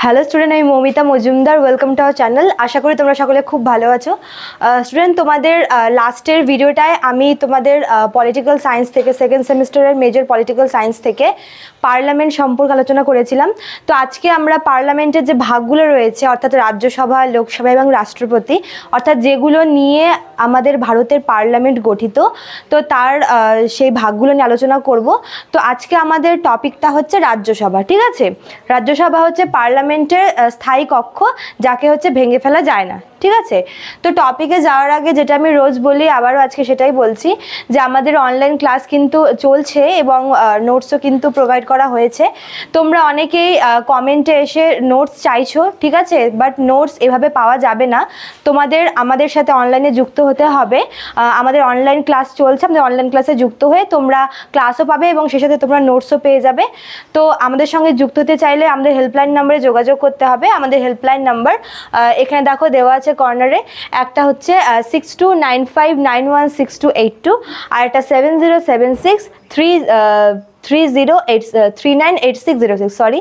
Hello student, আমি Moumita Majumdar. Welcome to our channel. আশা করি তোমরা সকলে খুব ভালো আছো। স্টুডেন্ট, তোমাদের লাস্টের ভিডিওটায় আমি তোমাদের পলিটিক্যাল সায়েন্স থেকে সেকেন্ড সেমিস্টারের মেজর পলিটিক্যাল সায়েন্স থেকে পার্লামেন্ট সম্পর্কে আলোচনা করেছিলাম। তো আজকে আমরা পার্লামেন্টের যে ভাগগুলো রয়েছে, অর্থাৎ রাজ্যসভা, লোকসভা এবং রাষ্ট্রপতি, অর্থাৎ যেগুলো নিয়ে আমাদের ভারতের পার্লামেন্ট গঠিত, তো তার সেই ভাগগুলো নিয়ে আলোচনা করব। তো আজকে আমাদের টপিকটা হচ্ছে রাজ্যসভা। ঠিক আছে, রাজ্যসভা হচ্ছে পার্লামেন্টের স্থায়ী কক্ষ, যাকে হচ্ছে ভেঙে ফেলা যায় না। ঠিক আছে, তো টপিকে যাওয়ার আগে যেটা আমি রোজ বলি, আবারও আজকে সেটাই বলছি, যে আমাদের অনলাইন ক্লাস কিন্তু চলছে এবং নোটসও কিন্তু প্রোভাইড করা হয়েছে। তোমরা অনেকেই কমেন্টে এসে নোটস চাইছো, ঠিক আছে, বাট নোটস এভাবে পাওয়া যাবে না। তোমাদের আমাদের সাথে অনলাইনে যুক্ত হতে হবে। আমাদের অনলাইন ক্লাস চলছে, আমাদের অনলাইন ক্লাসে যুক্ত হয়ে তোমরা ক্লাসও পাবে এবং সে সাথে তোমরা নোটসও পেয়ে যাবে। তো আমাদের সঙ্গে যুক্ত হতে চাইলে আমাদের হেল্পলাইন নাম্বারে যোগাযোগ করতে হবে। আমাদের হেল্পলাইন নাম্বার এখানে দেখো দেওয়া আছে কর্নারে। একটা হচ্ছে 6295916282, আর একটা 7076398606, সরি।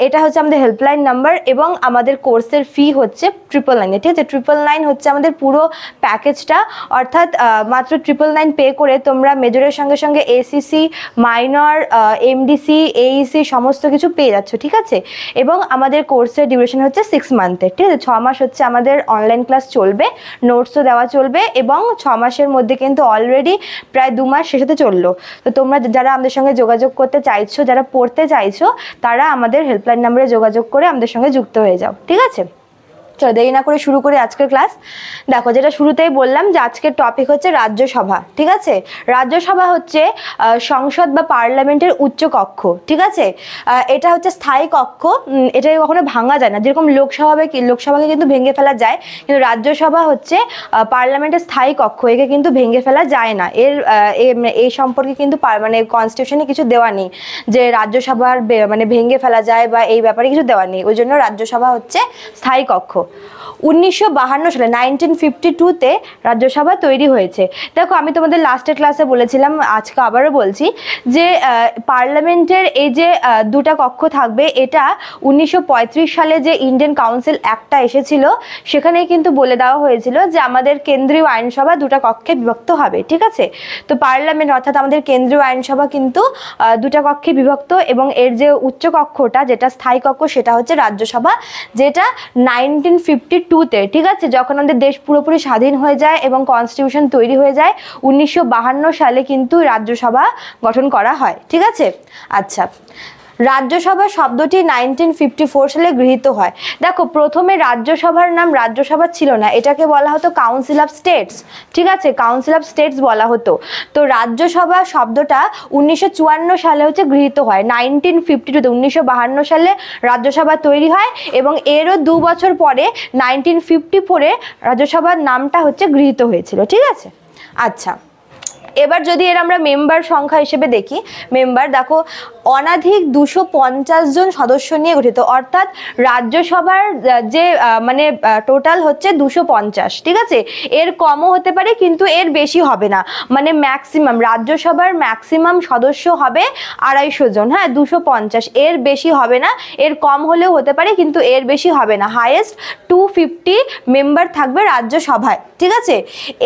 এটা হচ্ছে আমাদের হেল্পলাইন নাম্বার এবং আমাদের কোর্সের ফি হচ্ছে 999। ঠিক আছে, 999 হচ্ছে আমাদের পুরো প্যাকেজটা, অর্থাৎ মাত্র 999 পে করে তোমরা মেজরের সঙ্গে সঙ্গে এসিসি, মাইনর, এমডিসি, এইসি সমস্ত কিছু পেয়ে যাচ্ছ। ঠিক আছে, এবং আমাদের কোর্সের ডিউরেশন হচ্ছে 6 মান্থের। ঠিক আছে, 6 মাস হচ্ছে আমাদের অনলাইন ক্লাস চলবে, নোটসও দেওয়া চলবে এবং 6 মাসের মধ্যে কিন্তু অলরেডি প্রায় 2 মাস শেষ হতে চললো। তো তোমরা যারা আমাদের সঙ্গে যোগাযোগ করতে চাইছো, যারা পড়তে চাইছো, তারা আমাদের হেল্পলাইন নাম্বারে যোগাযোগ করে আমাদের সঙ্গে যুক্ত হয়ে যাও। ঠিক আছে, চলো দেরি না করে শুরু করি আজকের ক্লাস। দেখো, যেটা শুরুতেই বললাম যে আজকের টপিক হচ্ছে রাজ্যসভা। ঠিক আছে, রাজ্যসভা হচ্ছে সংসদ বা পার্লামেন্টের উচ্চ কক্ষ। ঠিক আছে, এটা হচ্ছে স্থায়ী কক্ষ, এটাকে কখনো ভাঙা যায় না। যেরকম লোকসভাকে কিন্তু ভেঙে ফেলা যায়, কিন্তু রাজ্যসভা হচ্ছে পার্লামেন্টের স্থায়ী কক্ষ, একে কিন্তু ভেঙে ফেলা যায় না। এই সম্পর্কে কিন্তু মানে কনস্টিটিউশনে কিছু দেওয়া নেই যে রাজ্যসভার মানে ভেঙে ফেলা যায় বা এই ব্যাপারে কিছু দেওয়া নেই। ওই জন্য রাজ্যসভা হচ্ছে স্থায়ী কক্ষ। 1952 সালে 1952-তে রাজ্যসভা তৈরি হয়েছে। দেখো, আমি তোমাদের লাস্টের ক্লাসে বলেছিলাম, আজকে আবারও বলছি, যে পার্লামেন্টের এই যে দুটা কক্ষ থাকবে, এটা 1935 সালে যে ইন্ডিয়ান কাউন্সিল অ্যাক্টটা এসেছিল, সেখানেই কিন্তু বলে দেওয়া হয়েছিল যে আমাদের কেন্দ্রীয় আইনসভা দুটা কক্ষে বিভক্ত হবে। ঠিক আছে, তো পার্লামেন্ট অর্থাৎ আমাদের কেন্দ্রীয় আইনসভা কিন্তু দুটা কক্ষে বিভক্ত, এবং এর যে উচ্চ কক্ষটা, যেটা স্থায়ী কক্ষ, সেটা হচ্ছে রাজ্যসভা, যেটা 1952-তে, ঠিক আছে, যখন আমাদের দেশ পুরোপুরি স্বাধীন হয়ে যায় এবং কনস্টিটিউশন তৈরি হয়ে যায়, 1952 সালে কিন্তু রাজ্যসভা গঠন করা হয়। ঠিক আছে, আচ্ছা, রাজ্যসভা শব্দটি 1954 সালে গৃহীত হয়। দেখো, প্রথমে রাজ্যসভার নাম রাজ্যসভা ছিল না, এটাকে বলা হতো কাউন্সিল অফ স্টেটস। ঠিক আছে, কাউন্সিল অফ স্টেটস বলা হতো। তো রাজ্যসভা শব্দটা 1954 সালে হচ্ছে গৃহীত হয়। 1952-তে 1952 সালে রাজ্যসভা তৈরি হয় এবং এরও 2 বছর পরে 1954-এ রাজ্যসভার নামটা হচ্ছে গৃহীত হয়েছিল। ঠিক আছে, আচ্ছা, এবার যদি এর আমরা মেম্বার সংখ্যা হিসেবে দেখি, মেম্বার দেখো অনাধিক 250 জন সদস্য নিয়ে গঠিত, অর্থাৎ রাজ্যসভার যে মানে টোটাল হচ্ছে 250। ঠিক আছে, এর কমও হতে পারে কিন্তু এর বেশি হবে না, মানে ম্যাক্সিমাম রাজ্যসভার ম্যাক্সিমাম সদস্য হবে 250 জন। হ্যাঁ, 250, এর বেশি হবে না, এর কম হলেও হতে পারে কিন্তু এর বেশি হবে না। হাইয়েস্ট 250 মেম্বার থাকবে রাজ্যসভায়। ঠিক আছে,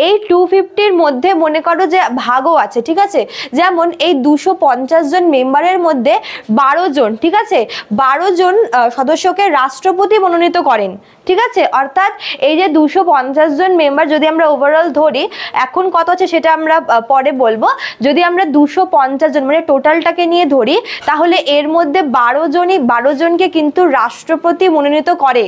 এই 250-র মধ্যে মনে করো যে ভাগও আছে। ঠিক আছে, যেমন এই 250 জন মেম্বারের মধ্যে 12 জন, ঠিক আছে, 12 জন সদস্যকে রাষ্ট্রপতি মনোনীত করেন। ঠিক আছে, অর্থাৎ এই যে 250 জন মেম্বার যদি আমরা ওভারঅল ধরি, এখন কত আছে সেটা আমরা পরে বলবো। যদি আমরা 250 জন মানে টোটালটাকে নিয়ে ধরি, তাহলে এর মধ্যে 12 জনকে কিন্তু রাষ্ট্রপতি মনোনীত করে।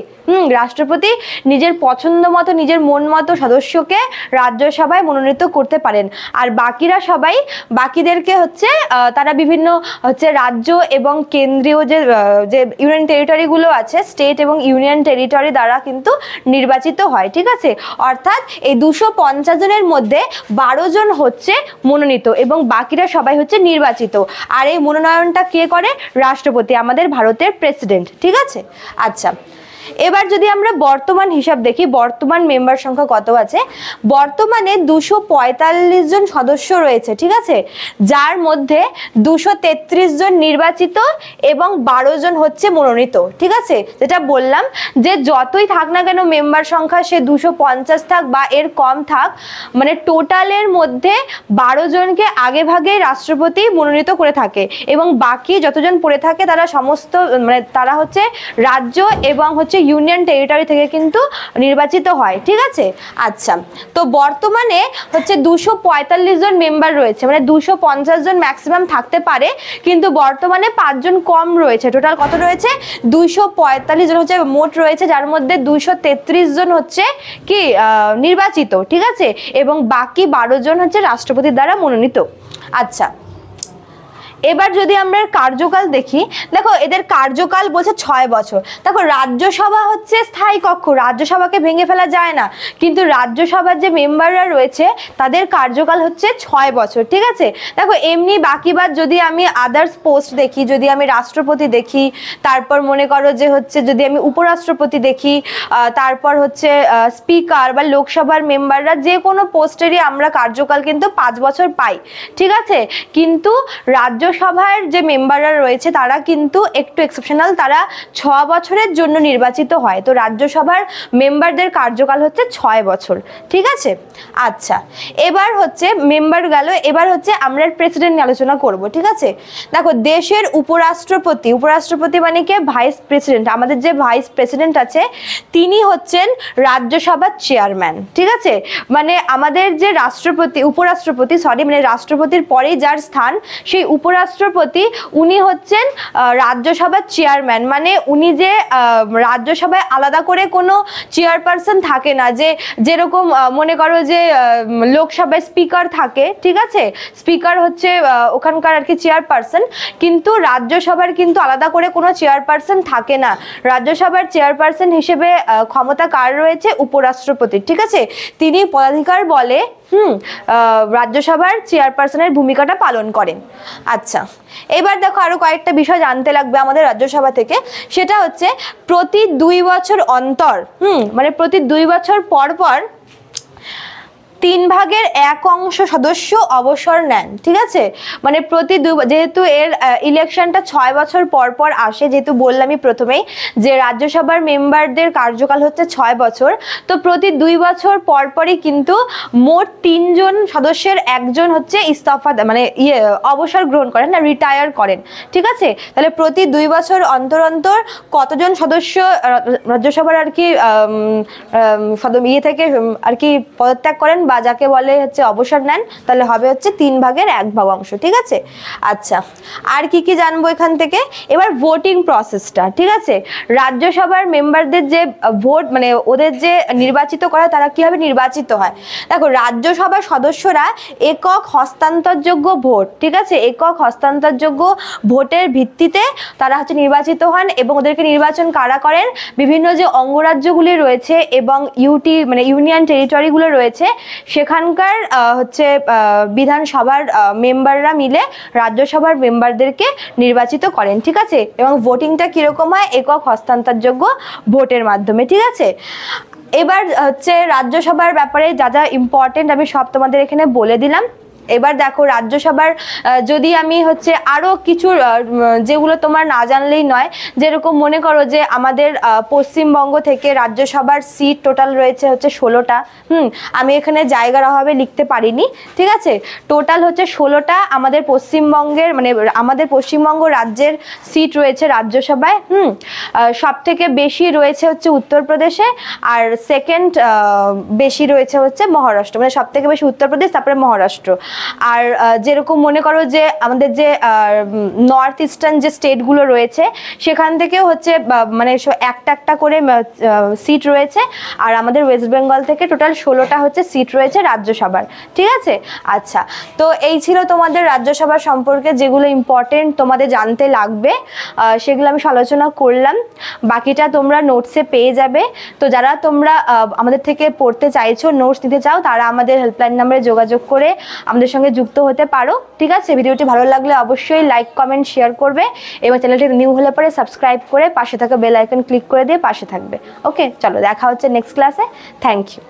রাষ্ট্রপতি নিজের পছন্দ মতো, নিজের মন মতো সদস্যকে রাজ্যসভায় মনোনীত করতে পারেন। আর বাকিদেরকে হচ্ছে তারা বিভিন্ন হচ্ছে রাজ্য এবং কেন্দ্রীয় যে ইউনিয়ন টেরিটরিগুলো আছে, স্টেট এবং ইউনিয়ন টেরিটরি দ্বারা কিন্তু নির্বাচিত হয়। ঠিক আছে, অর্থাৎ এই 250 জনের মধ্যে 12 জন হচ্ছে মনোনীত এবং বাকিরা সবাই হচ্ছে নির্বাচিত। আর এই মনোনয়নটা কে করে? রাষ্ট্রপতি, আমাদের ভারতের প্রেসিডেন্ট। ঠিক আছে, আচ্ছা, এবার যদি আমরা বর্তমান হিসাব দেখি, বর্তমান মেম্বার সংখ্যা কত আছে। বর্তমানে 245 জন সদস্য রয়েছে, ঠিক আছে, যার মধ্যে 233 জন নির্বাচিত এবং 12 জন হচ্ছে মনোনীত, ঠিক আছে। যেটা বললাম যে যতই থাক না কেন মেম্বার সংখ্যা, সে 250 থাক বা এর কম থাক, মানে টোটালের মধ্যে 12 জনকে আগে ভাগে রাষ্ট্রপতি মনোনীত করে থাকে এবং বাকি যতজন পড়ে থাকে তারা সমস্ত মানে তারা হচ্ছে রাজ্য এবং হচ্ছে ইউনিয়ন টেরিটরি থেকে কিন্তু নির্বাচিত হয়, ঠিক আছে। আচ্ছা, তো বর্তমানে হচ্ছে 245 জন মেম্বার রয়েছে, মানে 250 জন ম্যাক্সিমাম থাকতে পারে, কিন্তু বর্তমানে 5 জন কম রয়েছে। টোটাল কত রয়েছে? 245 জন হচ্ছে মোট রয়েছে, যার মধ্যে 233 জন হচ্ছে কি নির্বাচিত, ঠিক আছে, এবং বাকি 12 জন হচ্ছে রাষ্ট্রপতির দ্বারা মনোনীত। আচ্ছা, এবার যদি আমরা কার্যকাল দেখি, দেখো এদের কার্যকাল বলছে 6 বছর। দেখো রাজ্যসভা হচ্ছে স্থায়ী কক্ষ, রাজ্যসভাকে ভেঙে ফেলা যায় না, কিন্তু রাজ্যসভার যে মেম্বাররা রয়েছে তাদের কার্যকাল হচ্ছে 6 বছর, ঠিক আছে। দেখো এমনি বাকিবার যদি আমি আদার্স পোস্ট দেখি, যদি আমি রাষ্ট্রপতি দেখি, তারপর মনে করো যে হচ্ছে যদি আমি উপরাষ্ট্রপতি দেখি, তারপর হচ্ছে স্পিকার বা লোকসভার মেম্বাররা, যে কোনো পোস্টেরই আমরা কার্যকাল কিন্তু 5 বছর পাই, ঠিক আছে। কিন্তু রাজ্যসভার যে মেম্বাররা রয়েছে তারা কিন্তু একটু এক্সেপশনাল, তারা 6 বছরের জন্য নির্বাচিত হয়। তো রাজ্যসভার মেম্বারদের কার্যকাল হচ্ছে 6 বছর, ঠিক আছে। আচ্ছা, এবার হচ্ছে মেম্বার গেল, এবার হচ্ছে আমরা প্রেসিডেন্ট নিয়ে আলোচনা করব, ঠিক আছে। দেখো দেশের উপরাষ্ট্রপতি, উপরাষ্ট্রপতি মানে কি? Vice president. আমাদের যে ভাইস প্রেসিডেন্ট আছে তিনি হচ্ছেন রাজ্যসভার চেয়ারম্যান, ঠিক আছে। মানে আমাদের যে রাষ্ট্রপতি, উপরাষ্ট্রপতি সরি, মানে রাষ্ট্রপতির পরেই যার স্থান, সেই উপরাষ্ট্রপতি উনি হচ্ছেন রাজ্যসভার চেয়ারম্যান। মানে উনি যে রাজ্যসভায় আলাদা করে কোনো চেয়ারপারসন থাকে না, যে যেরকম মনে করো যে লোকসভায় স্পিকার থাকে, ঠিক আছে, স্পিকার হচ্ছে ওখানকার আর কি চেয়ারপারসন, কিন্তু রাজ্যসভার কিন্তু আলাদা করে কোনো চেয়ারপারসন থাকে না। রাজ্যসভার চেয়ারপারসন হিসেবে ক্ষমতা কার রয়েছে? উপরাষ্ট্রপতি, ঠিক আছে। তিনি পদাধিকার বলে রাজ্যসভার চেয়ারপারসনের ভূমিকাটা পালন করেন। আচ্ছা, এবার দেখো আরো কয়েকটা বিষয় জানতে লাগবে আমাদের রাজ্যসভা থেকে। সেটা হচ্ছে প্রতি 2 বছর অন্তর, মানে প্রতি 2 বছর পর পর 3/1 সদস্য অবসর নেন, ঠিক আছে। মানে প্রতি যেহেতু এর ইলেকশনটা 6 বছর পর পর আসে, যেহেতু বললামই প্রথমেই যে রাজ্যসভার মেম্বারদের কার্যকাল হচ্ছে 6 বছর, তো প্রতি 2 বছর পর পরই কিন্তু মোট 3 জন সদস্যের একজন হচ্ছে ইস্তফা মানে অবসর গ্রহণ করেন, না রিটায়ার করেন, ঠিক আছে। তাহলে প্রতি 2 বছর অন্তর অন্তর কতজন সদস্য রাজ্যসভার আর কি থেকে আর কি পদত্যাগ করেন বা যাকে বলে হচ্ছে অবসর নেন, তাহলে হবে হচ্ছে 3/1 ঠিক আছে। আচ্ছা, আর কি কি জানবো এখান থেকে? এবার ভোটিং প্রসেসটা, ঠিক আছে। রাজ্যসভার মেম্বারদের যে ভোট, মানে ওদের যে নির্বাচিত করা, তারা কিভাবে নির্বাচিত হয়? দেখো রাজ্যসভার সদস্যরা একক হস্তান্তরযোগ্য ভোট, ঠিক আছে, একক হস্তান্তরযোগ্য ভোটের ভিত্তিতে তারা হচ্ছে নির্বাচিত হন, এবং ওদেরকে নির্বাচন কারা করেন? বিভিন্ন যে অঙ্গরাজ্যগুলি রয়েছে এবং মানে ইউনিয়ন টেরিটরিগুলো রয়েছে, সেখানকার হচ্ছে বিধানসভার মেম্বাররা মিলে রাজ্যসভার মেম্বারদেরকে নির্বাচিত করেন, ঠিক আছে। এবং ভোটিংটা কিরকম হয়? একক হস্তান্তরযোগ্য ভোটের মাধ্যমে, ঠিক আছে। এবার হচ্ছে রাজ্যসভার ব্যাপারে যা যা ইম্পর্টেন্ট আমি সব তোমাদের এখানে বলে দিলাম। এবার দেখো রাজ্যসভার যদি আমি হচ্ছে আরো কিছু যেগুলো তোমার না জানলেই নয়, যেরকম মনে করো যে আমাদের পশ্চিমবঙ্গ থেকে রাজ্যসভার সিট টোটাল রয়েছে হচ্ছে 16টা। আমি এখানে জায়গার অভাবে লিখতে পারিনি, ঠিক আছে। টোটাল হচ্ছে 16টা আমাদের পশ্চিমবঙ্গের, মানে আমাদের পশ্চিমবঙ্গ রাজ্যের সিট রয়েছে রাজ্যসভায়। সব থেকে বেশি রয়েছে হচ্ছে উত্তরপ্রদেশে, আর সেকেন্ড বেশি রয়েছে হচ্ছে মহারাষ্ট্র, মানে সব থেকে বেশি উত্তরপ্রদেশ, তারপরে মহারাষ্ট্র। আর যেরকম মনে করো যে আমাদের যে নর্থ ইস্টার্ন যে স্টেটগুলো রয়েছে, সেখান থেকেও হচ্ছে মানে একটা একটা করে সিট রয়েছে, আর আমাদের ওয়েস্ট বেঙ্গল থেকে টোটাল 16টা হচ্ছে সিট রয়েছে রাজ্যসভার, ঠিক আছে। আচ্ছা, তো এই ছিল তোমাদের রাজ্যসভা সম্পর্কে যেগুলো ইম্পর্টেন্ট তোমাদের জানতে লাগবে, সেগুলো আমি আলোচনা করলাম। বাকিটা তোমরা নোটসে পেয়ে যাবে। তো যারা তোমরা আমাদের থেকে পড়তে চাইছো, নোটস নিতে চাও, তারা আমাদের হেল্পলাইন নাম্বারে যোগাযোগ করে আমাদের আমাদের সঙ্গে যুক্ত হতে পারো। ঠিক আছে, ভিডিওটি ভালো লাগলে অবশ্যই লাইক কমেন্ট শেয়ার করবে এবং চ্যানেলটি নিউ হলে পরে সাবস্ক্রাইব করে পাশে থাকা বেল আইকন ক্লিক করে দিয়ে পাশে থাকবে। ওকে, চলো দেখা হচ্ছে নেক্সট ক্লাসে। Thank you.